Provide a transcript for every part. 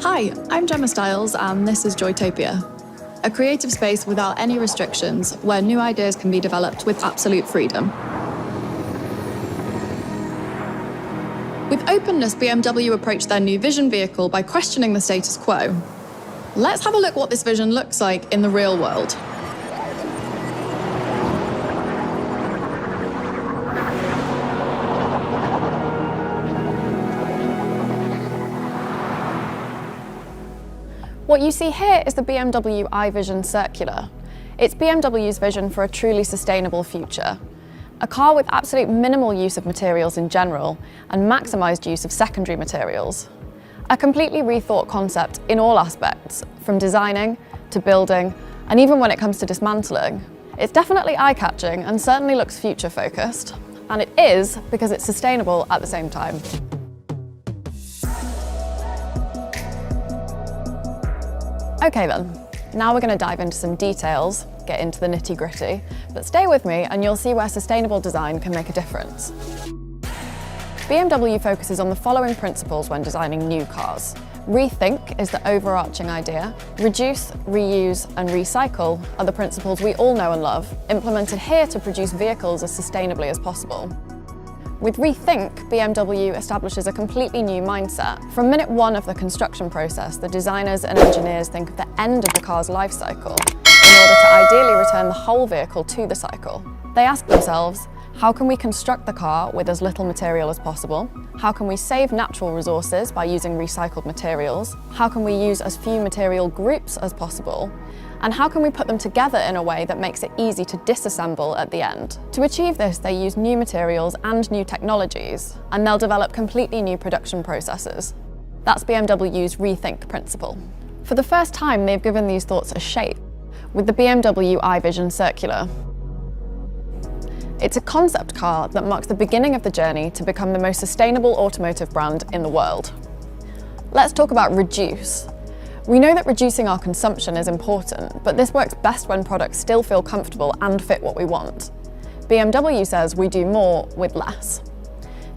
Hi, I'm Gemma Stiles and this is Joytopia, a creative space without any restrictions where new ideas can be developed with absolute freedom. With openness, BMW approached their new vision vehicle by questioning the status quo. Let's have a look what this vision looks like in the real world. What you see here is the BMW iVision Circular. It's BMW's vision for a truly sustainable future. A car with absolute minimal use of materials in general and maximised use of secondary materials. A completely rethought concept in all aspects, from designing to building, and even when it comes to dismantling. It's definitely eye-catching and certainly looks future-focused. And it is because it's sustainable at the same time. Okay then, now we're going to dive into some details, get into the nitty-gritty, but stay with me and you'll see where sustainable design can make a difference. BMW focuses on the following principles when designing new cars. Rethink is the overarching idea. Reduce, reuse and recycle are the principles we all know and love, implemented here to produce vehicles as sustainably as possible. With Rethink, BMW establishes a completely new mindset. From minute one of the construction process, the designers and engineers think of the end of the car's life cycle in order to ideally return the whole vehicle to the cycle. They ask themselves, how can we construct the car with as little material as possible? How can we save natural resources by using recycled materials? How can we use as few material groups as possible? And how can we put them together in a way that makes it easy to disassemble at the end? To achieve this, they use new materials and new technologies, and they'll develop completely new production processes. That's BMW's Rethink principle. For the first time, they've given these thoughts a shape with the BMW iVision Circular. It's a concept car that marks the beginning of the journey to become the most sustainable automotive brand in the world. Let's talk about reduce. We know that reducing our consumption is important, but this works best when products still feel comfortable and fit what we want. BMW says we do more with less.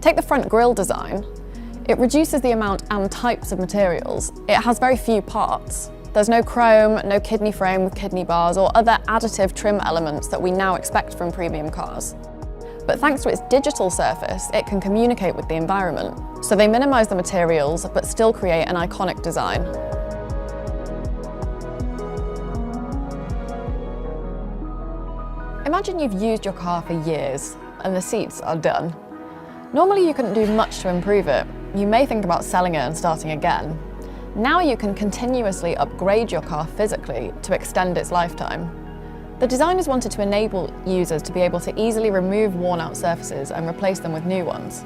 Take the front grille design. It reduces the amount and types of materials. It has very few parts. There's no chrome, no kidney frame with kidney bars or other additive trim elements that we now expect from premium cars. But thanks to its digital surface, it can communicate with the environment. So they minimise the materials, but still create an iconic design. Imagine you've used your car for years and the seats are done. Normally you couldn't do much to improve it. You may think about selling it and starting again. Now you can continuously upgrade your car physically to extend its lifetime. The designers wanted to enable users to be able to easily remove worn-out surfaces and replace them with new ones.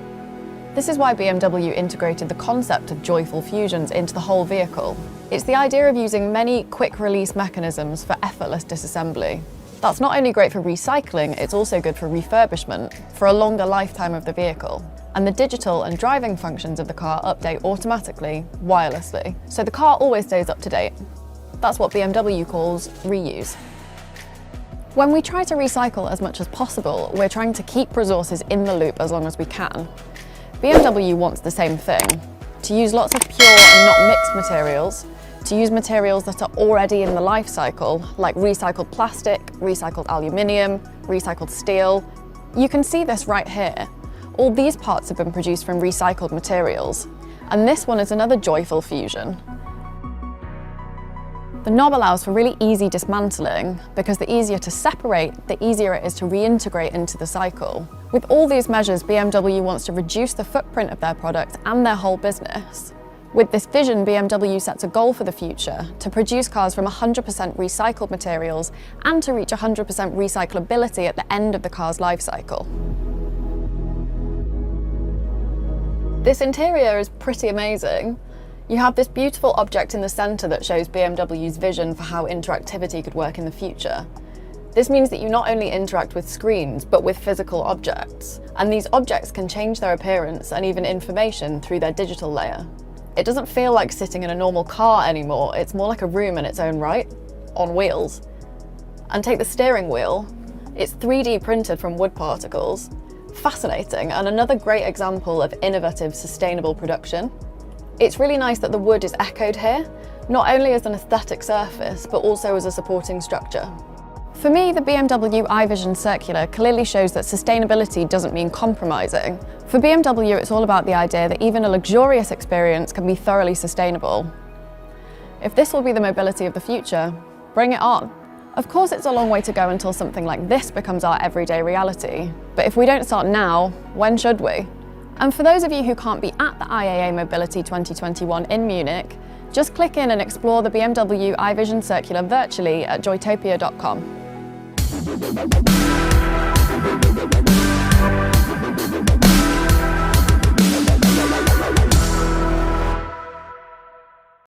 This is why BMW integrated the concept of joyful fusions into the whole vehicle. It's the idea of using many quick-release mechanisms for effortless disassembly. That's not only great for recycling, it's also good for refurbishment, for a longer lifetime of the vehicle. And the digital and driving functions of the car update automatically, wirelessly. So the car always stays up to date. That's what BMW calls reuse. When we try to recycle as much as possible, we're trying to keep resources in the loop as long as we can. BMW wants the same thing, to use lots of pure and not mixed materials, to use materials that are already in the life cycle, like recycled plastic, recycled aluminium, recycled steel. You can see this right here. All these parts have been produced from recycled materials, and this one is another joyful fusion. The knob allows for really easy dismantling because the easier to separate, the easier it is to reintegrate into the cycle. With all these measures, BMW wants to reduce the footprint of their product and their whole business. With this vision, BMW sets a goal for the future to produce cars from 100% recycled materials and to reach 100% recyclability at the end of the car's life cycle. This interior is pretty amazing. You have this beautiful object in the centre that shows BMW's vision for how interactivity could work in the future. This means that you not only interact with screens, but with physical objects. And these objects can change their appearance and even information through their digital layer. It doesn't feel like sitting in a normal car anymore, it's more like a room in its own right, on wheels. And take the steering wheel. It's 3D printed from wood particles. Fascinating, and another great example of innovative, sustainable production. It's really nice that the wood is echoed here, not only as an aesthetic surface, but also as a supporting structure. For me, the BMW iVision Circular clearly shows that sustainability doesn't mean compromising. For BMW, it's all about the idea that even a luxurious experience can be thoroughly sustainable. If this will be the mobility of the future, bring it on. Of course, it's a long way to go until something like this becomes our everyday reality. But if we don't start now, when should we? And for those of you who can't be at the IAA Mobility 2021 in Munich, just click in and explore the BMW iVision Circular virtually at joytopia.com.